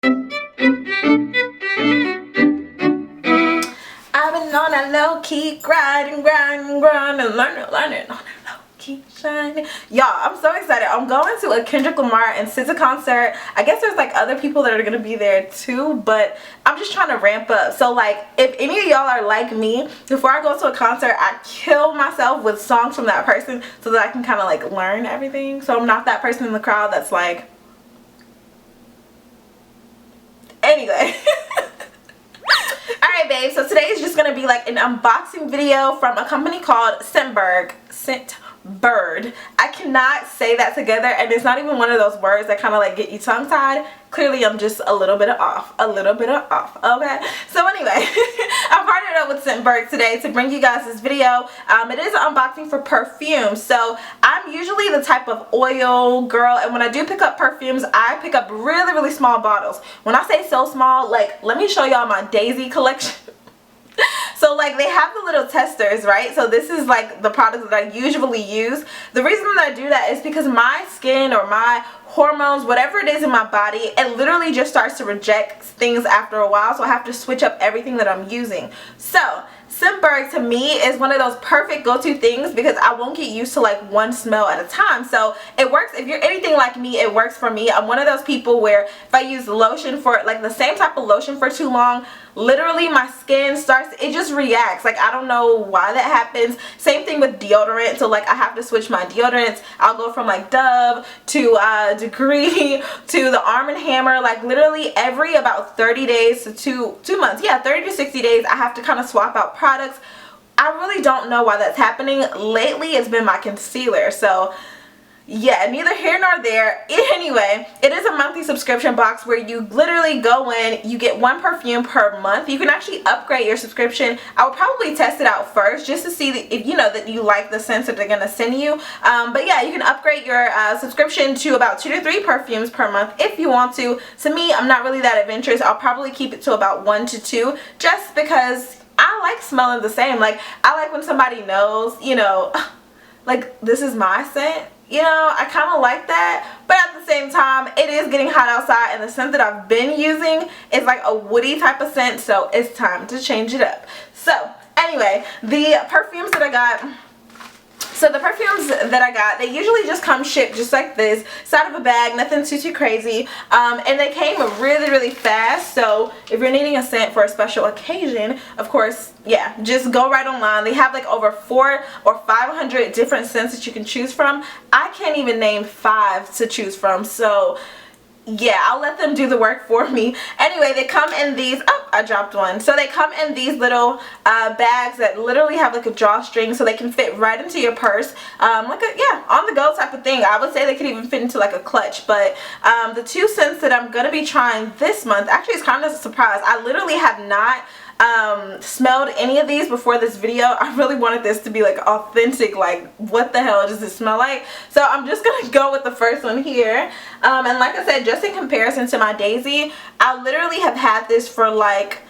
I've been on a low-key grind and learning on a low-key shining. Y'all, I'm so excited. I'm going to a Kendrick Lamar and SZA concert. I guess there's like other people that are going to be there too, but I'm just trying to ramp up. So like, if any of y'all are like me, before I go to a concert, I kill myself with songs from that person so that I can kind of like learn everything. So I'm not that person in the crowd that's like, anyway. Alright babe, so today is just going to be like an unboxing video from a company called Scentbird. I cannot say that together, and it's not even one of those words that kind of like get you tongue tied. Clearly I'm just a little bit off, okay? So anyway, I've partnered up with Scentbird today to bring you guys this video. It is an unboxing for perfume. So I'm usually the type of oil girl, and when I do pick up perfumes, I pick up really small bottles. When I say so small, like, let me show y'all my Daisy collection. So like, they have the little testers, right? So this is like the products that I usually use. The reason that I do that is because my skin or my hormones, whatever it is in my body, it literally just starts to reject things after a while. So I have to switch up everything that I'm using. So Scentbird to me is one of those perfect go-to things because I won't get used to like one smell at a time. So it works. If you're anything like me, it works for me. I'm one of those people where if I use lotion for like the same type of lotion for too long, literally my skin starts, it just reacts. Like, I don't know why that happens. Same thing with deodorant. So like, I have to switch my deodorants. I'll go from like Dove to Degree to the Arm & Hammer. Like literally every about 30 days to two months. Yeah, 30 to 60 days I have to kind of swap out products. I really don't know why that's happening. Lately it's been my concealer. So yeah, neither here nor there. Anyway, it is a monthly subscription box where you literally go in, you get one perfume per month. You can actually upgrade your subscription. I would probably test it out first just to see if you know that you like the scents that they're going to send you. But yeah, you can upgrade your subscription to about 2 to 3 perfumes per month if you want to. To me, I'm not really that adventurous. I'll probably keep it to about 1 to 2 just because I like smelling the same. Like, I like when somebody knows, you know, like, this is my scent. You know, I kind of like that, but at the same time, it is getting hot outside, and the scent that I've been using is like a woody type of scent, so it's time to change it up. So, anyway, the perfumes that I got... So the perfumes that I got, they usually just come shipped just like this, side of a bag, nothing too crazy, and they came really fast. So if you're needing a scent for a special occasion, of course, yeah, just go right online. They have like over 400 or 500 different scents that you can choose from. I can't even name 5 to choose from, so yeah, I'll let them do the work for me. Anyway, they come in these, oh, I dropped one. So they come in these little bags that literally have like a drawstring, so they can fit right into your purse. Like a, yeah, on the go type of thing. I would say they could even fit into like a clutch. But the 2 scents that I'm going to be trying this month, actually it's kind of a surprise. I literally have not smelled any of these before this video. I really wanted this to be like authentic, like what the hell does it smell like? So I'm just gonna go with the first one here, and like I said, just in comparison to my Daisy, I literally have had this for like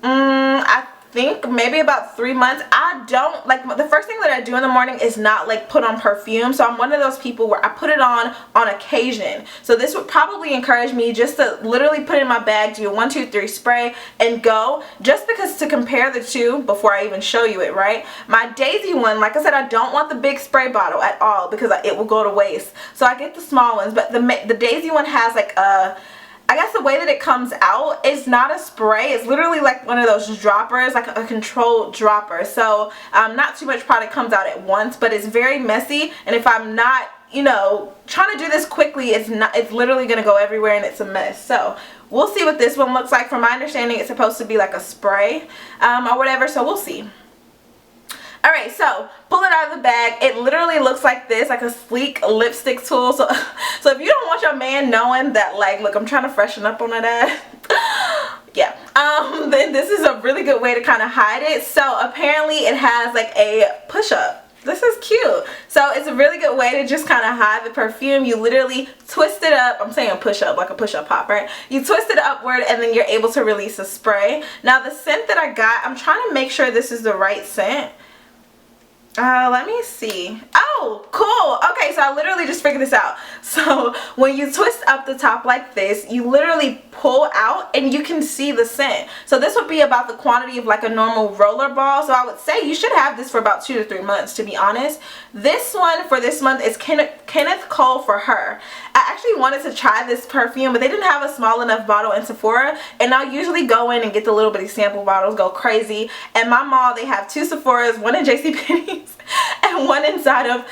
I think maybe about 3 months. I don't like, the first thing that I do in the morning is not like put on perfume, so I'm one of those people where I put it on occasion. So this would probably encourage me just to literally put it in my bag, do a 1, 2, 3 spray and go, just because to compare the two before I even show you it, right? My Daisy one, like I said, I don't want the big spray bottle at all because it will go to waste, so I get the small ones. But the Daisy one has like a, I guess the way that it comes out is not a spray. It's literally like one of those droppers, like a controlled dropper. So not too much product comes out at once, but it's very messy. And if I'm not, you know, trying to do this quickly, it's literally going to go everywhere and it's a mess. So we'll see what this one looks like. From my understanding, it's supposed to be like a spray or whatever. So we'll see. Alright, so pull it out of the bag. It literally looks like this, like a sleek lipstick tool. So if you don't want your man knowing that, like, look, I'm trying to freshen up on that, yeah, then this is a really good way to kind of hide it. So apparently it has like a push-up. This is cute. So it's a really good way to just kind of hide the perfume. You literally twist it up. I'm saying push up, like a push up pop, right? You twist it upward and then you're able to release a spray. Now the scent that I got, I'm trying to make sure this is the right scent. Let me see. Oh, cool. Okay, so I literally just figured this out. So when you twist up the top like this, you literally pull out and you can see the scent. So this would be about the quantity of like a normal roller ball. So I would say you should have this for about 2 to 3 months, to be honest. This one for this month is Kenneth Cole For Her. I actually wanted to try this perfume, but they didn't have a small enough bottle in Sephora, and I'll usually go in and get the little bitty sample bottles, go crazy. And my mall, they have 2 Sephoras, one in JCPenney's and one inside of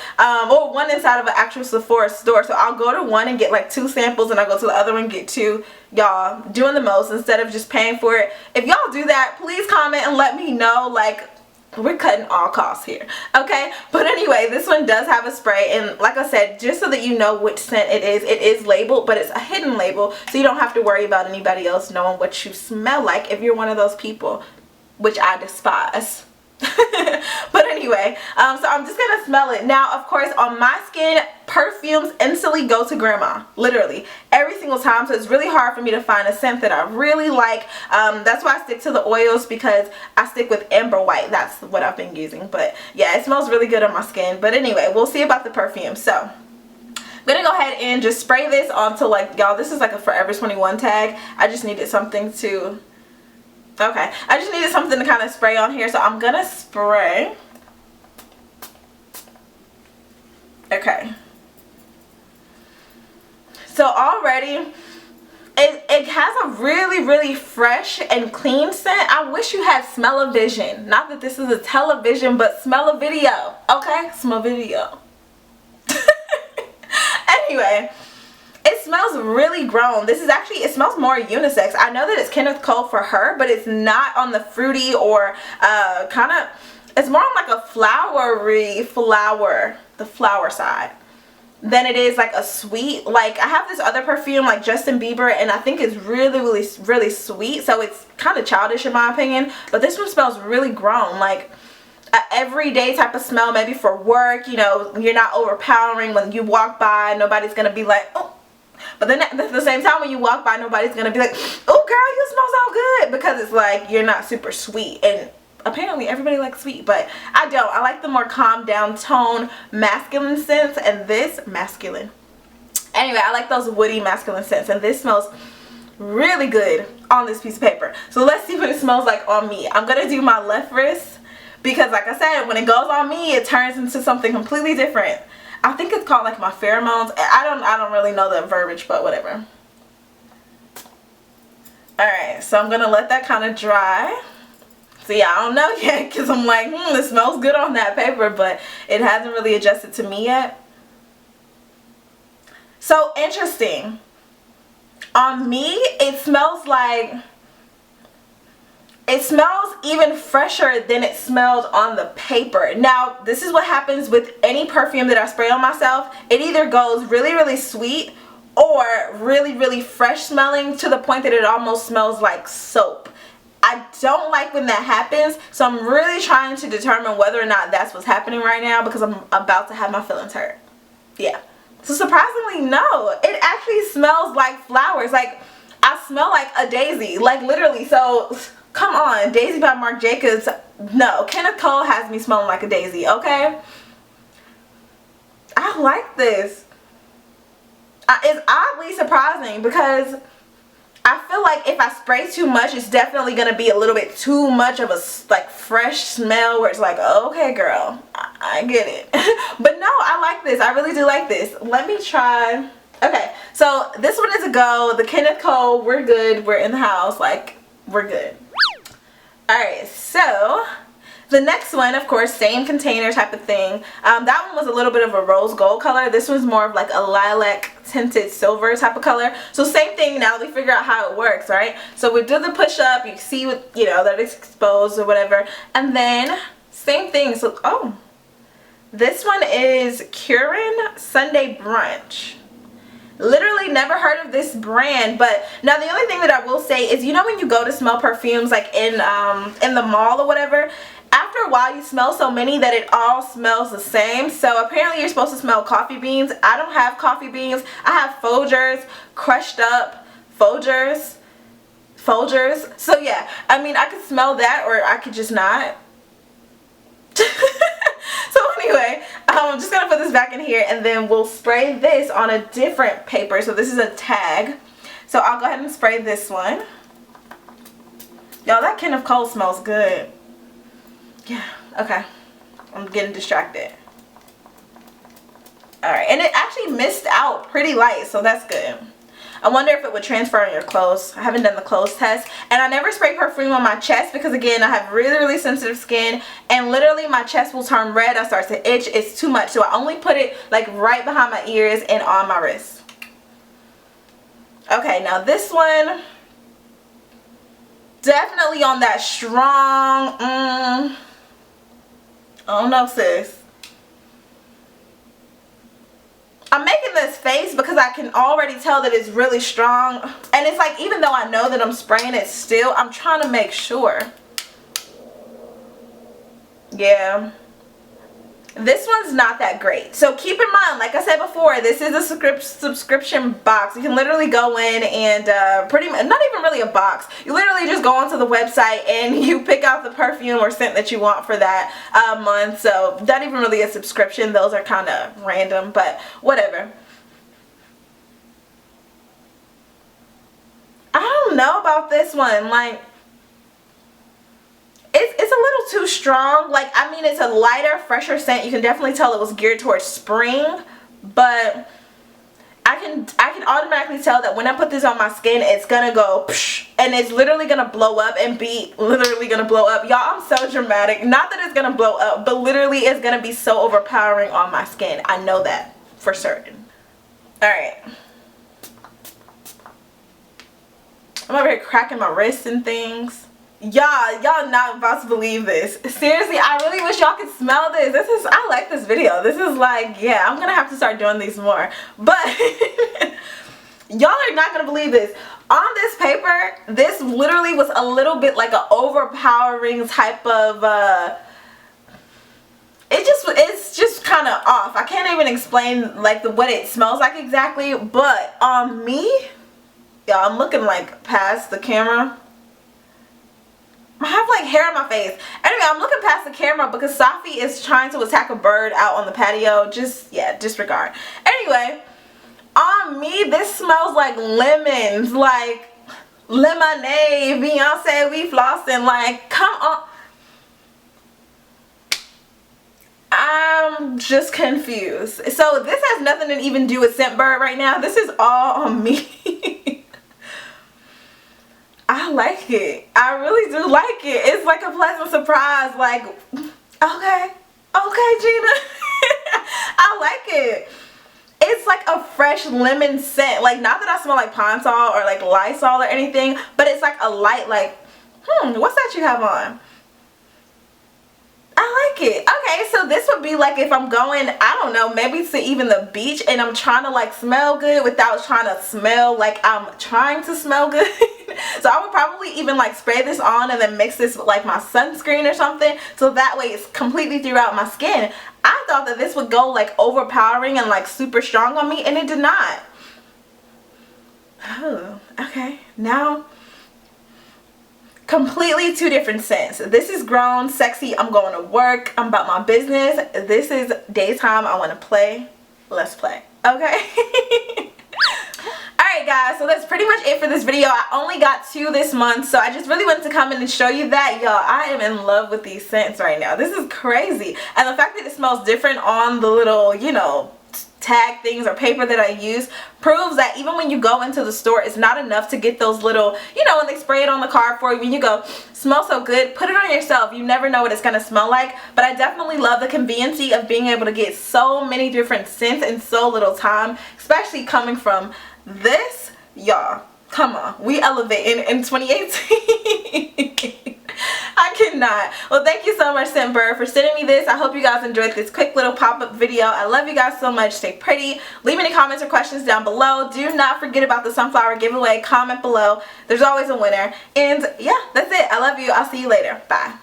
one inside of an actual Sephora store. So I'll go to one and get like 2 samples, and I'll go to the other one and get 2. Y'all doing the most instead of just paying for it. If y'all do that, please comment and let me know. Like, we're cutting all costs here, okay? But anyway, this one does have a spray, and like I said, just so that you know which scent it is labeled, but it's a hidden label, so you don't have to worry about anybody else knowing what you smell like if you're one of those people, which I despise. But anyway, so I'm just gonna smell it now. Of course, on my skin, perfumes instantly go to grandma, literally every single time. So it's really hard for me to find a scent that I really like. That's why I stick to the oils, because I stick with Amber White. That's what I've been using. But yeah, it smells really good on my skin. But anyway, we'll see about the perfume. So I'm gonna go ahead and just spray this onto, like, y'all, this is like a Forever 21 tag. I just needed something to, okay, I just needed something to kind of spray on here, so I'm gonna spray. Okay. So already, it has a really fresh and clean scent. I wish you had smell-o-vision. Not that this is a television, but smell-o-video. Okay? Smell-video. Anyway. It smells really grown. This is actually, it smells more unisex. I know that it's Kenneth Cole For Her, but it's not on the fruity or kind of, it's more on like a flowery the flower side, than it is like a sweet. Like, I have this other perfume like Justin Bieber, and I think it's really sweet, so it's kind of childish in my opinion. But this one smells really grown, like a everyday type of smell, maybe for work. You know, you're not overpowering. When you walk by, nobody's gonna be like, oh. But then at the same time, when you walk by, nobody's going to be like, oh girl, you smell so good, because it's like you're not super sweet. And apparently everybody likes sweet, but I don't. I like the more calm down tone masculine scents, and this masculine. Anyway, I like those woody masculine scents, and this smells really good on this piece of paper. So let's see what it smells like on me. I'm going to do my left wrist, because like I said, when it goes on me, it turns into something completely different. I think it's called like my pheromones. I don't really know the verbiage, but whatever. Alright, so I'm going to let that kind of dry. So yeah, I don't know yet, because I'm like, it smells good on that paper, but it hasn't really adjusted to me yet. So interesting. On me, it smells like, it smells even fresher than it smelled on the paper. Now, this is what happens with any perfume that I spray on myself. It either goes really sweet or really fresh smelling, to the point that it almost smells like soap. I don't like when that happens, so I'm really trying to determine whether or not that's what's happening right now, because I'm about to have my feelings hurt. Yeah. So surprisingly, no. It actually smells like flowers. Like, I smell like a daisy. Like, literally. So come on, Daisy by Marc Jacobs. No, Kenneth Cole has me smelling like a daisy, okay? I like this. It's oddly surprising, because I feel like if I spray too much, it's definitely going to be a little bit too much of a like fresh smell, where it's like, okay girl, I get it. But no, I like this. I really do like this. Let me try. Okay, so this one is a go. The Kenneth Cole, we're good. We're in the house. Like, we're good. Alright, so the next one, of course, same container type of thing. That one was a little bit of a rose gold color. This one's more of like a lilac tinted silver type of color. So same thing, now that we figure out how it works, right? So we do the push up, you see what, you know, that it's exposed or whatever. And then same thing. So, oh, this one is Curin Sunday Brunch. Literally never heard of this brand, but now the only thing that I will say is, you know, when you go to smell perfumes like in the mall or whatever, after a while you smell so many that it all smells the same. So apparently you're supposed to smell coffee beans. I don't have coffee beans. I have Folgers, crushed up Folgers. So yeah, I mean, I could smell that, or I could just not. So Anyway, I'm just gonna put this back in here, and then we'll spray this on a different paper. So this is a tag. So I'll go ahead and spray this one. Y'all, that can of cold smells good. Yeah, okay. I'm getting distracted. Alright, and it actually missed out pretty light, so that's good. I wonder if it would transfer on your clothes. I haven't done the clothes test. And I never spray perfume on my chest because, again, I have really, really sensitive skin. And literally my chest will turn red. I start to itch. It's too much. So I only put it like right behind my ears and on my wrists. Okay, now this one. Definitely on that strong. I don't know, sis. I'm making this face because I can already tell that it's really strong. And it's like, even though I know that I'm spraying it still, I'm trying to make sure. Yeah. This one's not that great. So keep in mind, like I said before, this is a subscription box. You can literally go in and pretty much, not even really a box. You literally just go onto the website and you pick out the perfume or scent that you want for that month. So not even really a subscription. Those are kind of random, but whatever. I don't know about this one. Like, it's a little too strong. Like, I mean, it's a lighter, fresher scent. You can definitely tell it was geared towards spring, but I can automatically tell that when I put this on my skin, it's gonna go psh, and it's literally gonna blow up and be literally gonna blow up. Y'all, I'm so dramatic. Not that it's gonna blow up, but literally it's gonna be so overpowering on my skin. I know that for certain. Alright. I'm over here cracking my wrists and things. Y'all not about to believe this. Seriously, I really wish y'all could smell this. I like this video. This is like, yeah, I'm gonna have to start doing these more. But y'all are not gonna believe this. On this paper, this literally was a little bit like an overpowering type of it's just kind of off. I can't even explain like what it smells like exactly, but on me, y'all, I'm looking like past the camera. I have like hair on my face. Anyway, I'm looking past the camera because Safi is trying to attack a bird out on the patio. Just, yeah, disregard. Anyway, on me, this smells like lemons. Like lemonade, Beyonce, we flossing. Like, come on. I'm just confused. So this has nothing to even do with Scentbird right now. This is all on me. I like it. I really do like it. It's like a pleasant surprise. Like, okay, Gina. I like it. It's like a fresh lemon scent. Like, not that I smell like Pine Sol or like Lysol or anything, but it's like a light, like, what's that you have on? I like it. Okay, so this would be like if I'm going, I don't know, maybe to even the beach and I'm trying to like smell good without trying to smell like I'm trying to smell good. So I would probably even like spray this on and then mix this with like my sunscreen or something, so that way it's completely throughout my skin. I thought that this would go like overpowering and like super strong on me, and it did not. Oh, okay. Now, completely two different scents. This is grown, sexy, I'm going to work, I'm about my business. This is daytime, I want to play. Let's play. Okay? Alright guys, so that's pretty much it for this video. I only got 2 this month, so I just really wanted to come in and show you that. Y'all, I am in love with these scents right now. This is crazy. And the fact that it smells different on the little, you know, tag things or paper that I use proves that even when you go into the store, it's not enough to get those little, you know, when they spray it on the card for you and you go, smells so good, put it on yourself. You never know what it's going to smell like. But I definitely love the convenience of being able to get so many different scents in so little time, especially coming from this. Y'all, come on, we elevating in 2018. I cannot. Well, thank you so much, Scentbird, for sending me this. I hope you guys enjoyed this quick little pop-up video. I love you guys so much. Stay pretty. Leave any comments or questions down below. Do not forget about the sunflower giveaway. Comment below. There's always a winner. And yeah, that's it. I love you. I'll see you later. Bye.